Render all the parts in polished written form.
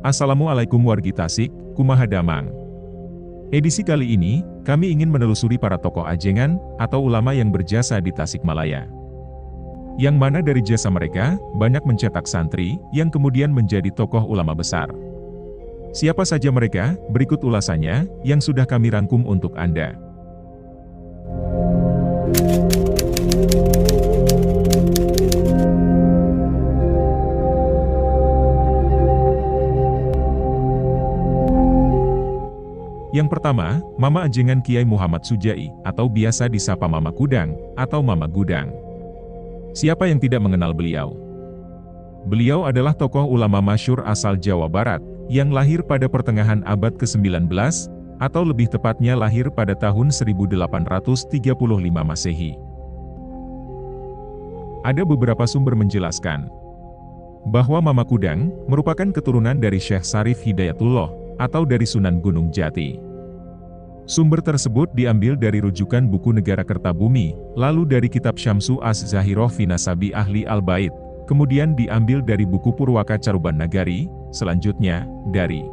Assalamualaikum wargi Tasik, kumaha damang. Edisi kali ini, kami ingin menelusuri para tokoh ajengan atau ulama yang berjasa di Tasikmalaya. Yang mana dari jasa mereka, banyak mencetak santri, yang kemudian menjadi tokoh ulama besar. Siapa saja mereka? Berikut ulasannya, yang sudah kami rangkum untuk Anda. Yang pertama, Mama Ajengan Kiai Muhammad Sujai, atau biasa disapa Mama Kudang, atau Mama Gudang. Siapa yang tidak mengenal beliau? Beliau adalah tokoh ulama masyhur asal Jawa Barat, yang lahir pada pertengahan abad ke-19, atau lebih tepatnya lahir pada tahun 1835 Masehi. Ada beberapa sumber menjelaskan bahwa Mama Kudang merupakan keturunan dari Syekh Sarif Hidayatullah, atau dari Sunan Gunung Jati. Sumber tersebut diambil dari rujukan buku Negara Kertabumi, lalu dari kitab Syamsu Az-Zahiroh fi Nasabi Ahli Al-Bait, kemudian diambil dari buku Purwaka Caruban Nagari, selanjutnya, dari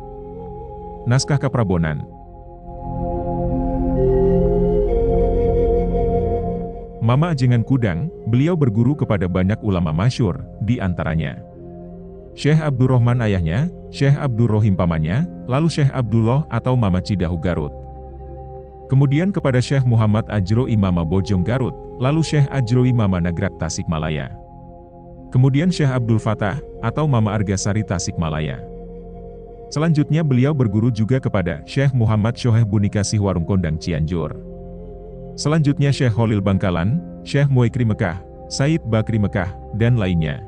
Naskah Kaprabonan. Mama Ajengan Kudang, beliau berguru kepada banyak ulama masyhur, di antaranya Syekh Abdurrahman ayahnya, Syekh Abdurrohim pamannya, lalu Syekh Abdullah atau Mama Cidahu Garut. Kemudian kepada Syekh Muhammad Ajroi Mama Bojong Garut, lalu Syekh Ajroi Mama Nagrak Tasikmalaya. Kemudian Syekh Abdul Fatah, atau Mama Argasari Tasikmalaya. Selanjutnya beliau berguru juga kepada Syekh Muhammad Syoheh Bunikasih Warung Kondang Cianjur. Selanjutnya Syekh Holil Bangkalan, Syekh Muwaikri Mekah, Said Bakri Mekah, dan lainnya.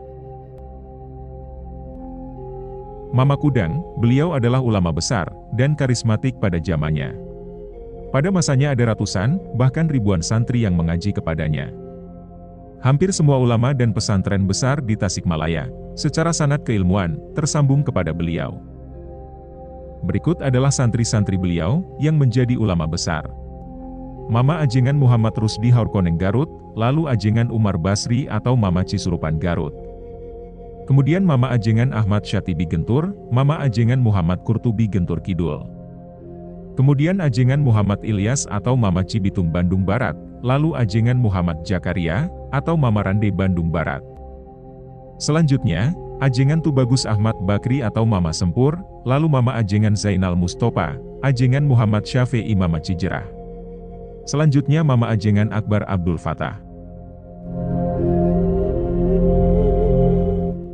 Mama Kudang, beliau adalah ulama besar, dan karismatik pada zamannya. Pada masanya ada ratusan, bahkan ribuan santri yang mengaji kepadanya. Hampir semua ulama dan pesantren besar di Tasikmalaya, secara sanad keilmuan, tersambung kepada beliau. Berikut adalah santri-santri beliau, yang menjadi ulama besar. Mama Ajengan Muhammad Rusdi Haurkoneng Garut, lalu Ajengan Umar Basri atau Mama Cisurupan Garut. Kemudian Mama Ajengan Ahmad Syatibi Gentur, Mama Ajengan Muhammad Kurtubi Gentur Kidul. Kemudian Ajengan Muhammad Ilyas atau Mama Cibitung Bandung Barat, lalu Ajengan Muhammad Jakaria, atau Mama Rande Bandung Barat. Selanjutnya, Ajengan Tubagus Ahmad Bakri atau Mama Sempur, lalu Mama Ajengan Zainal Mustopa, Ajengan Muhammad Syafi'i Mama Cijerah. Selanjutnya Mama Ajengan Akbar Abdul Fatah.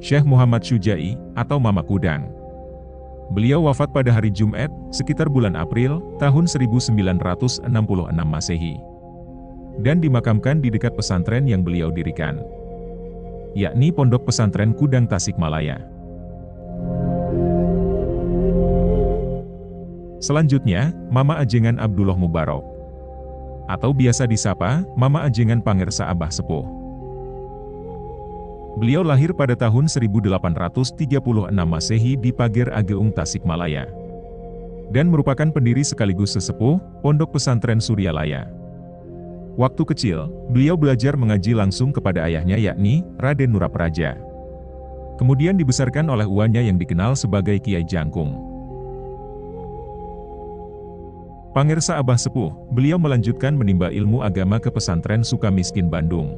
Syekh Muhammad Sujai, atau Mama Kudang. Beliau wafat pada hari Jumat, sekitar bulan April, tahun 1966 Masehi. Dan dimakamkan di dekat pesantren yang beliau dirikan, yakni Pondok Pesantren Kudang Tasikmalaya. Selanjutnya, Mama Ajengan Abdullah Mubarok, atau biasa disapa, Mama Ajengan Pangersa Abah Sepuh. Beliau lahir pada tahun 1836 Masehi di Pager Ageung Tasikmalaya. Dan merupakan pendiri sekaligus sesepuh, Pondok Pesantren Suryalaya. Waktu kecil, beliau belajar mengaji langsung kepada ayahnya yakni, Raden Nurapraja. Kemudian dibesarkan oleh uanya yang dikenal sebagai Kiai Jangkung. Pangersa Abah Sepuh, beliau melanjutkan menimba ilmu agama ke pesantren Sukamiskin Bandung.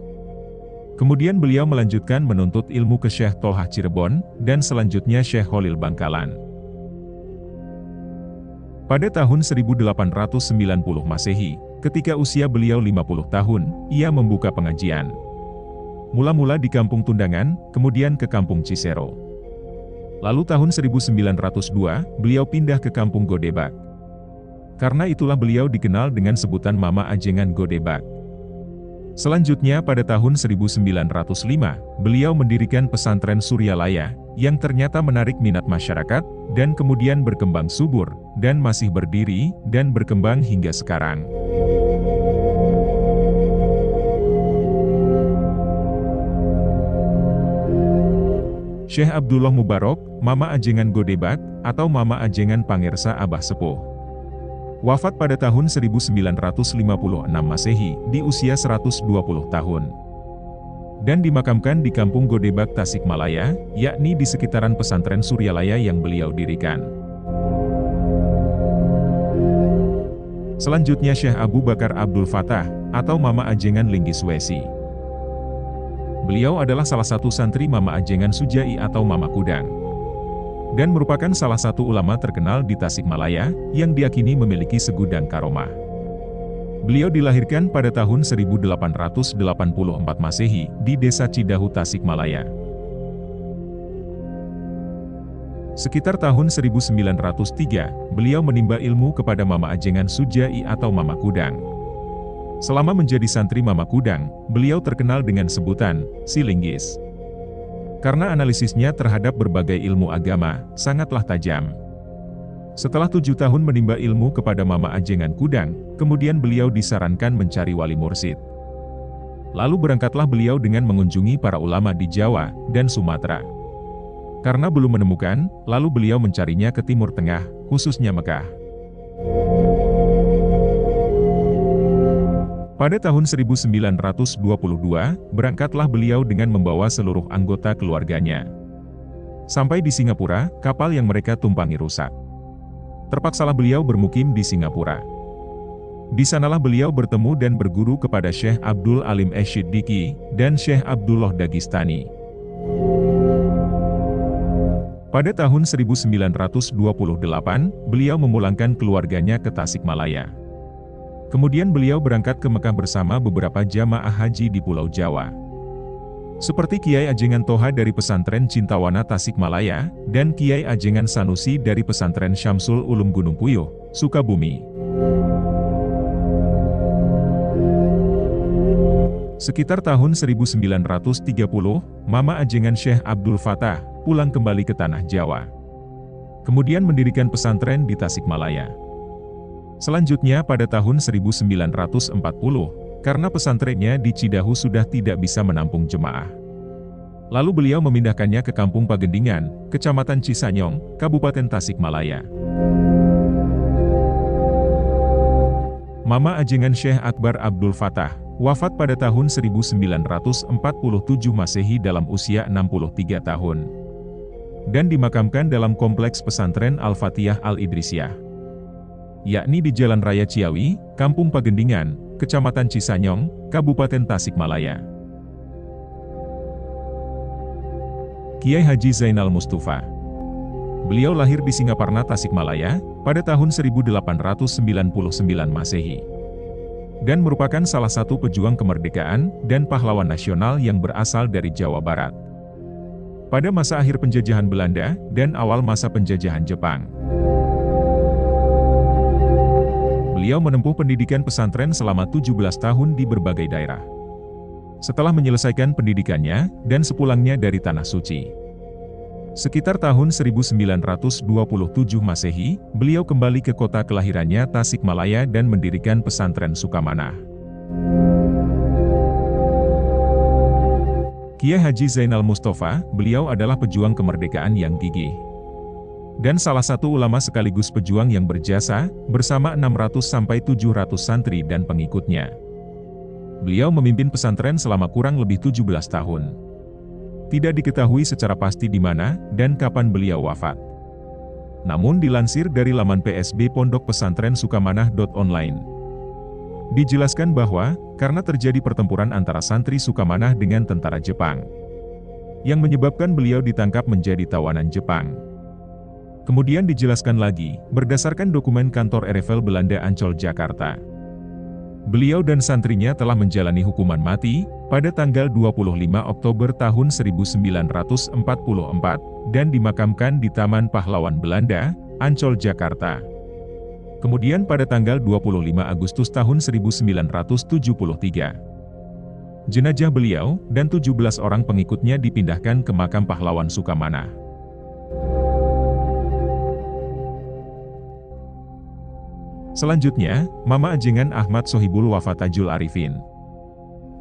Kemudian beliau melanjutkan menuntut ilmu ke Syekh Tolhah Cirebon, dan selanjutnya Syekh Holil Bangkalan. Pada tahun 1890 Masehi, ketika usia beliau 50 tahun, ia membuka pengajian. Mula-mula di Kampung Tundangan, kemudian ke Kampung Cisero. Lalu tahun 1902, beliau pindah ke Kampung Godebak. Karena itulah beliau dikenal dengan sebutan Mama Ajengan Godebak. Selanjutnya pada tahun 1905, beliau mendirikan pesantren Suryalaya, yang ternyata menarik minat masyarakat, dan kemudian berkembang subur, dan masih berdiri, dan berkembang hingga sekarang. Syekh Abdullah Mubarok, Mama Ajengan Godebak, atau Mama Ajengan Pangersa Abah Sepuh. Wafat pada tahun 1956 Masehi, di usia 120 tahun. dan dimakamkan di Kampung Godebak, Tasikmalaya, yakni di sekitaran pesantren Suryalaya yang beliau dirikan. Selanjutnya Syekh Abu Bakar Abdul Fatah, atau Mama Ajengan Linggis Wesi. Beliau adalah salah satu santri Mama Ajengan Sujai atau Mama Kudang, dan merupakan salah satu ulama terkenal di Tasikmalaya, yang diyakini memiliki segudang karomah. Beliau dilahirkan pada tahun 1884 Masehi, di Desa Cidahu, Tasikmalaya. Sekitar tahun 1903, beliau menimba ilmu kepada Mama Ajengan Sujai atau Mama Kudang. Selama menjadi santri Mama Kudang, beliau terkenal dengan sebutan Si Linggis, karena analisisnya terhadap berbagai ilmu agama sangatlah tajam. Setelah 7 tahun menimba ilmu kepada Mama Ajengan Kudang, kemudian beliau disarankan mencari wali mursyid. Lalu berangkatlah beliau dengan mengunjungi para ulama di Jawa dan Sumatera. Karena belum menemukan, lalu beliau mencarinya ke Timur Tengah, khususnya Mekah. Pada tahun 1922, berangkatlah beliau dengan membawa seluruh anggota keluarganya. Sampai di Singapura, kapal yang mereka tumpangi rusak. Terpaksalah beliau bermukim di Singapura. Di sanalah beliau bertemu dan berguru kepada Syekh Abdul Alim Ash-Shiddiqi dan Syekh Abdullah Dagistani. Pada tahun 1928, beliau memulangkan keluarganya ke Tasikmalaya. Kemudian beliau berangkat ke Mekah bersama beberapa jamaah haji di Pulau Jawa, seperti Kiai Ajengan Toha dari pesantren Cintawana Tasikmalaya, dan Kiai Ajengan Sanusi dari pesantren Syamsul Ulum Gunung Puyuh, Sukabumi. Sekitar tahun 1930, Mama Ajengan Syekh Abdul Fatah pulang kembali ke tanah Jawa. Kemudian mendirikan pesantren di Tasikmalaya. Selanjutnya pada tahun 1940, karena pesantrennya di Cidahu sudah tidak bisa menampung jemaah, lalu beliau memindahkannya ke Kampung Pagendingan, Kecamatan Cisanyong, Kabupaten Tasikmalaya. Mama Ajengan Syekh Akbar Abdul Fatah wafat pada tahun 1947 Masehi dalam usia 63 tahun, dan dimakamkan dalam kompleks pesantren Al-Fatihah Al-Idrisiyah, yakni di Jalan Raya Ciawi, Kampung Pagendingan, Kecamatan Cisanyong, Kabupaten Tasikmalaya. Kiai Haji Zainal Mustafa. Beliau lahir di Singaparna, Tasikmalaya, pada tahun 1899 Masehi, dan merupakan salah satu pejuang kemerdekaan dan pahlawan nasional yang berasal dari Jawa Barat pada masa akhir penjajahan Belanda dan awal masa penjajahan Jepang. Beliau menempuh pendidikan pesantren selama 17 tahun di berbagai daerah. Setelah menyelesaikan pendidikannya, dan sepulangnya dari Tanah Suci, sekitar tahun 1927 Masehi, beliau kembali ke kota kelahirannya Tasikmalaya dan mendirikan pesantren Sukamanah. Kiai Haji Zainal Mustafa, beliau adalah pejuang kemerdekaan yang gigih, dan salah satu ulama sekaligus pejuang yang berjasa, bersama 600-700 santri dan pengikutnya. Beliau memimpin pesantren selama kurang lebih 17 tahun. Tidak diketahui secara pasti di mana dan kapan beliau wafat. Namun dilansir dari laman PSB Pondok Pesantren Sukamanah.online, dijelaskan bahwa, karena terjadi pertempuran antara santri Sukamanah dengan tentara Jepang, yang menyebabkan beliau ditangkap menjadi tawanan Jepang. Kemudian dijelaskan lagi, berdasarkan dokumen kantor RFL Belanda Ancol Jakarta, beliau dan santrinya telah menjalani hukuman mati pada tanggal 25 Oktober tahun 1944 dan dimakamkan di Taman Pahlawan Belanda, Ancol, Jakarta. Kemudian pada tanggal 25 Agustus tahun 1973, jenazah beliau dan 17 orang pengikutnya dipindahkan ke makam pahlawan Sukamanah. Selanjutnya, Mama Ajengan Ahmad Sohibul Wafatajul Arifin,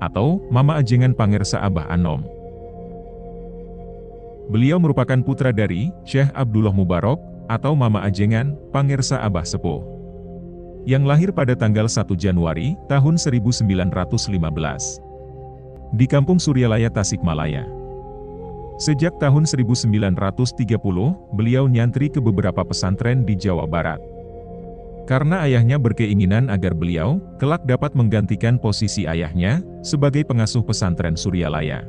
atau Mama Ajengan Pangersa Abah Anom. Beliau merupakan putra dari Syekh Abdullah Mubarok, atau Mama Ajengan Pangersa Abah Sepuh, yang lahir pada tanggal 1 Januari tahun 1915 di Kampung Suryalaya Tasikmalaya. Sejak tahun 1930, beliau nyantri ke beberapa pesantren di Jawa Barat. Karena ayahnya berkeinginan agar beliau kelak dapat menggantikan posisi ayahnya sebagai pengasuh pesantren Suryalaya.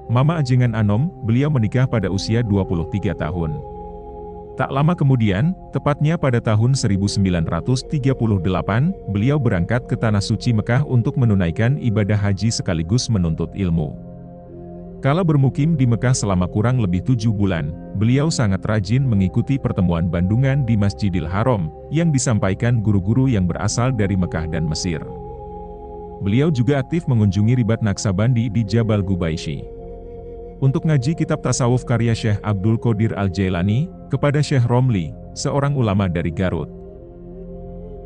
Mama Ajengan Anom, beliau menikah pada usia 23 tahun. Tak lama kemudian, tepatnya pada tahun 1938, beliau berangkat ke Tanah Suci Mekah untuk menunaikan ibadah haji sekaligus menuntut ilmu. Kala bermukim di Mekah selama kurang lebih 7 bulan, beliau sangat rajin mengikuti pertemuan bandungan di Masjidil Haram, yang disampaikan guru-guru yang berasal dari Mekah dan Mesir. Beliau juga aktif mengunjungi Ribat Naksabandi di Jabal Gubaisy. Untuk ngaji kitab tasawuf karya Syekh Abdul Qadir Al-Jailani, kepada Syekh Romli, seorang ulama dari Garut.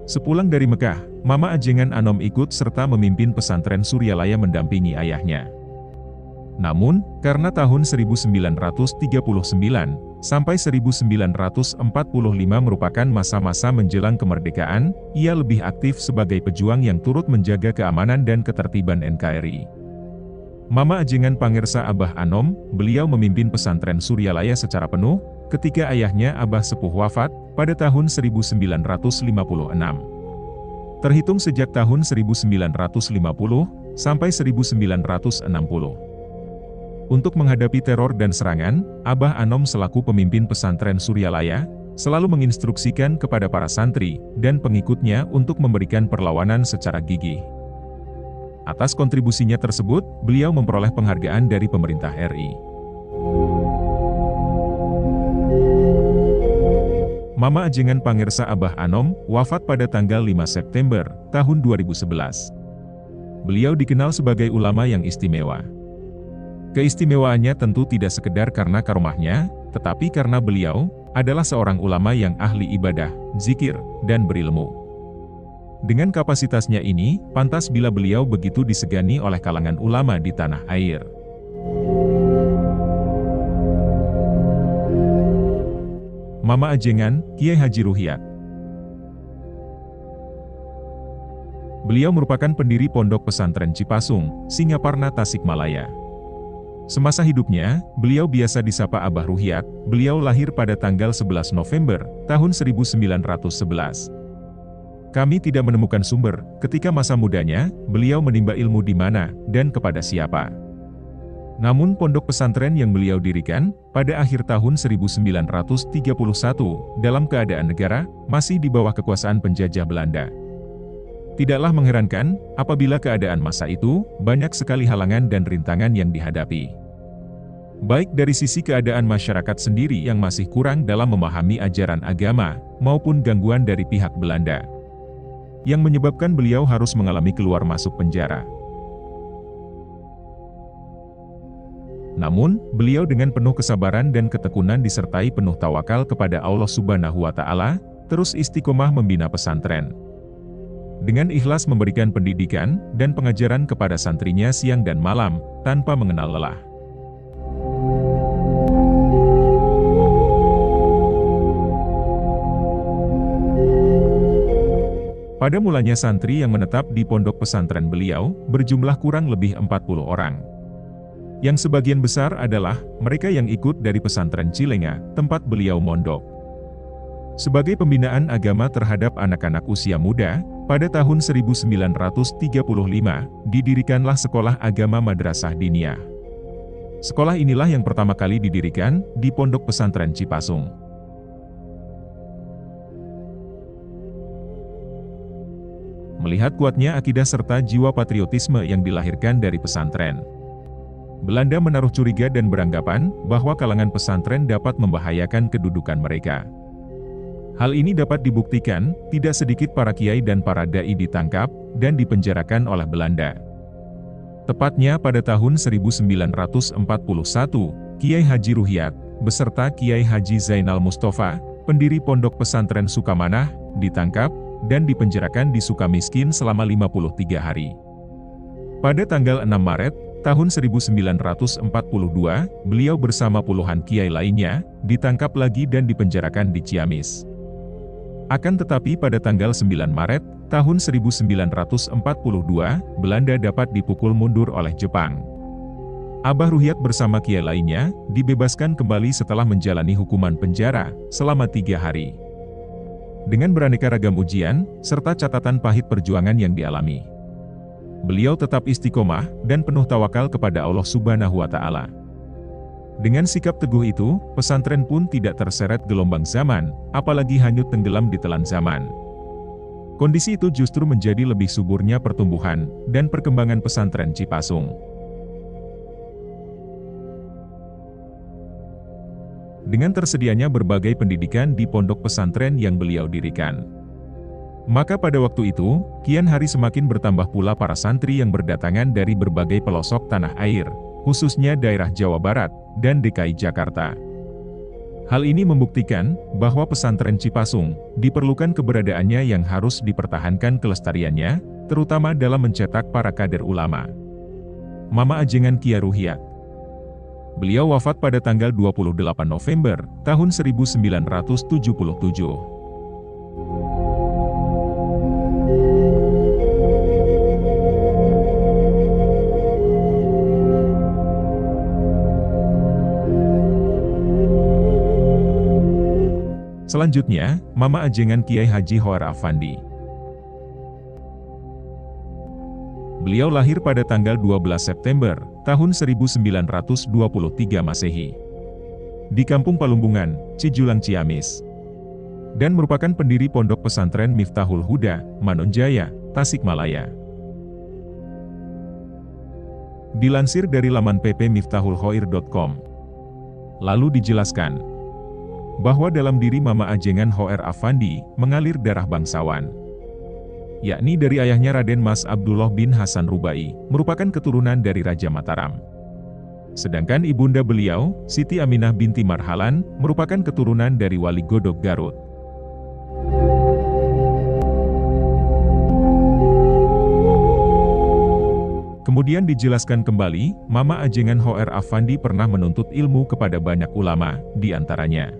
Sepulang dari Mekah, Mama Ajengan Anom ikut serta memimpin pesantren Suryalaya mendampingi ayahnya. Namun, karena tahun 1939 sampai 1945 merupakan masa-masa menjelang kemerdekaan, ia lebih aktif sebagai pejuang yang turut menjaga keamanan dan ketertiban NKRI. Mama Ajengan Pangersa Abah Anom, beliau memimpin pesantren Suryalaya secara penuh, ketika ayahnya Abah Sepuh wafat, pada tahun 1956. Terhitung sejak tahun 1950, sampai 1960. Untuk menghadapi teror dan serangan, Abah Anom selaku pemimpin pesantren Suryalaya, selalu menginstruksikan kepada para santri, dan pengikutnya untuk memberikan perlawanan secara gigih. Atas kontribusinya tersebut, beliau memperoleh penghargaan dari pemerintah RI. Mama Ajengan Pangersa Abah Anom, wafat pada tanggal 5 September, tahun 2011. Beliau dikenal sebagai ulama yang istimewa. Keistimewaannya tentu tidak sekedar karena karomahnya, tetapi karena beliau adalah seorang ulama yang ahli ibadah, zikir, dan berilmu. Dengan kapasitasnya ini, pantas bila beliau begitu disegani oleh kalangan ulama di tanah air. Mama Ajengan, Kiai Haji Ruhyat. Beliau merupakan pendiri Pondok Pesantren Cipasung, Singaparna, Tasikmalaya. Semasa hidupnya, beliau biasa disapa Abah Ruhyat. Beliau lahir pada tanggal 11 November, tahun 1911. Kami tidak menemukan sumber, ketika masa mudanya, beliau menimba ilmu di mana, dan kepada siapa. Namun pondok pesantren yang beliau dirikan, pada akhir tahun 1931, dalam keadaan negara, masih di bawah kekuasaan penjajah Belanda. Tidaklah mengherankan, apabila keadaan masa itu, banyak sekali halangan dan rintangan yang dihadapi. Baik dari sisi keadaan masyarakat sendiri yang masih kurang dalam memahami ajaran agama, maupun gangguan dari pihak Belanda, yang menyebabkan beliau harus mengalami keluar masuk penjara. Namun, beliau dengan penuh kesabaran dan ketekunan disertai penuh tawakal kepada Allah Subhanahu wa Ta'ala, terus istiqomah membina pesantren. Dengan ikhlas memberikan pendidikan dan pengajaran kepada santrinya siang dan malam, tanpa mengenal lelah. Pada mulanya santri yang menetap di pondok pesantren beliau, berjumlah kurang lebih 40 orang. Yang sebagian besar adalah mereka yang ikut dari pesantren Cilenga, tempat beliau mondok. Sebagai pembinaan agama terhadap anak-anak usia muda, pada tahun 1935, didirikanlah Sekolah Agama Madrasah Diniyah. Sekolah inilah yang pertama kali didirikan di pondok pesantren Cipasung. Melihat kuatnya akidah serta jiwa patriotisme yang dilahirkan dari pesantren, Belanda menaruh curiga dan beranggapan bahwa kalangan pesantren dapat membahayakan kedudukan mereka. Hal ini dapat dibuktikan, tidak sedikit para kiai dan para dai ditangkap dan dipenjarakan oleh Belanda. Tepatnya pada tahun 1941, Kiai Haji Ruhyat, beserta Kiai Haji Zainal Mustafa, pendiri Pondok Pesantren Sukamanah, ditangkap dan dipenjarakan di Sukamiskin selama 53 hari. Pada tanggal 6 Maret, tahun 1942, beliau bersama puluhan kiai lainnya, ditangkap lagi dan dipenjarakan di Ciamis. Akan tetapi pada tanggal 9 Maret, tahun 1942, Belanda dapat dipukul mundur oleh Jepang. Abah Ruhyat bersama kiai lainnya, dibebaskan kembali setelah menjalani hukuman penjara selama 3 hari. Dengan beraneka ragam ujian, serta catatan pahit perjuangan yang dialami, beliau tetap istiqomah dan penuh tawakal kepada Allah Subhanahu wa Ta'ala. Dengan sikap teguh itu, pesantren pun tidak terseret gelombang zaman, apalagi hanyut tenggelam di telan zaman. Kondisi itu justru menjadi lebih suburnya pertumbuhan dan perkembangan pesantren Cipasung. Dengan tersedianya berbagai pendidikan di pondok pesantren yang beliau dirikan, maka pada waktu itu, kian hari semakin bertambah pula para santri yang berdatangan dari berbagai pelosok tanah air, khususnya daerah Jawa Barat dan DKI Jakarta. Hal ini membuktikan bahwa pesantren Cipasung diperlukan keberadaannya yang harus dipertahankan kelestariannya, terutama dalam mencetak para kader ulama. Mama Ajengan Kiai Ruhyat. Beliau wafat pada tanggal 28 November tahun 1977. Selanjutnya, Mama Ajengan Kiai Haji Hoer Afandi. Beliau lahir pada tanggal 12 September, tahun 1923 Masehi. Di Kampung Palumbungan, Cijulang Ciamis. Dan merupakan pendiri pondok pesantren Miftahul Huda, Manonjaya, Tasikmalaya. Dilansir dari laman ppmiftahulkhoir.com. Lalu dijelaskan bahwa dalam diri Mama Ajengan Hoer Afandi mengalir darah bangsawan, yakni dari ayahnya Raden Mas Abdullah bin Hasan Rubai, merupakan keturunan dari Raja Mataram. Sedangkan ibunda beliau, Siti Aminah binti Marhalan, merupakan keturunan dari Wali Godog Garut. Kemudian dijelaskan kembali, Mama Ajengan Hoer Afandi pernah menuntut ilmu kepada banyak ulama, di antaranya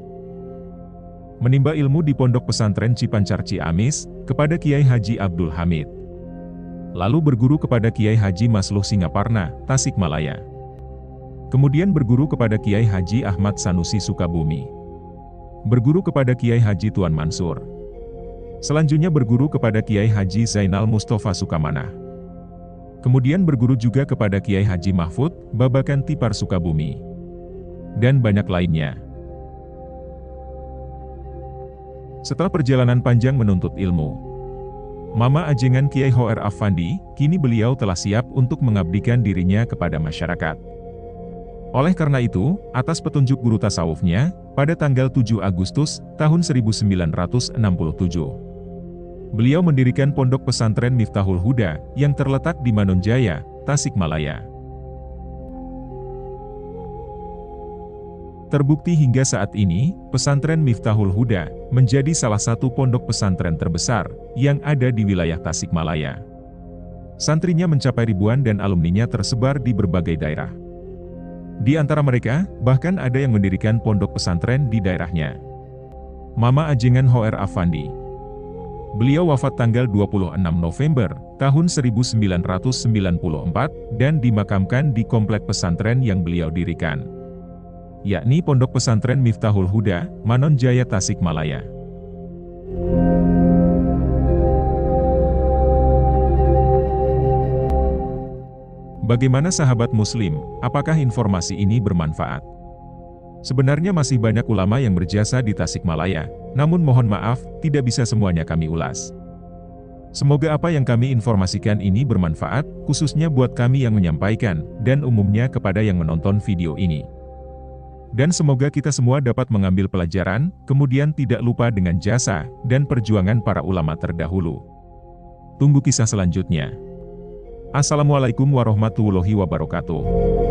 menimba ilmu di pondok pesantren Cipancar Ciamis, kepada Kiai Haji Abdul Hamid. Lalu berguru kepada Kiai Haji Masluh Singaparna, Tasikmalaya. Kemudian berguru kepada Kiai Haji Ahmad Sanusi Sukabumi. Berguru kepada Kiai Haji Tuan Mansur. Selanjutnya berguru kepada Kiai Haji Zainal Mustafa Sukamanah. Kemudian berguru juga kepada Kiai Haji Mahfud, Babakan Tipar Sukabumi. Dan banyak lainnya. Setelah perjalanan panjang menuntut ilmu, Mama Ajengan Kiai Hoer Afandi, kini beliau telah siap untuk mengabdikan dirinya kepada masyarakat. Oleh karena itu, atas petunjuk guru tasawufnya, pada tanggal 7 Agustus tahun 1967, beliau mendirikan pondok pesantren Miftahul Huda, yang terletak di Manonjaya, Tasikmalaya. Terbukti hingga saat ini, pesantren Miftahul Huda menjadi salah satu pondok pesantren terbesar yang ada di wilayah Tasikmalaya. Santrinya mencapai ribuan dan alumninya tersebar di berbagai daerah. Di antara mereka, bahkan ada yang mendirikan pondok pesantren di daerahnya. Mama Ajengan Hoer Afandi. Beliau wafat tanggal 26 November tahun 1994 dan dimakamkan di komplek pesantren yang beliau dirikan, yakni Pondok Pesantren Miftahul Huda, Manonjaya Tasikmalaya. Bagaimana sahabat muslim, apakah informasi ini bermanfaat? Sebenarnya masih banyak ulama yang berjasa di Tasikmalaya, namun mohon maaf, tidak bisa semuanya kami ulas. Semoga apa yang kami informasikan ini bermanfaat, khususnya buat kami yang menyampaikan, dan umumnya kepada yang menonton video ini. Dan semoga kita semua dapat mengambil pelajaran, kemudian tidak lupa dengan jasa dan perjuangan para ulama terdahulu. Tunggu kisah selanjutnya. Assalamualaikum warahmatullahi wabarakatuh.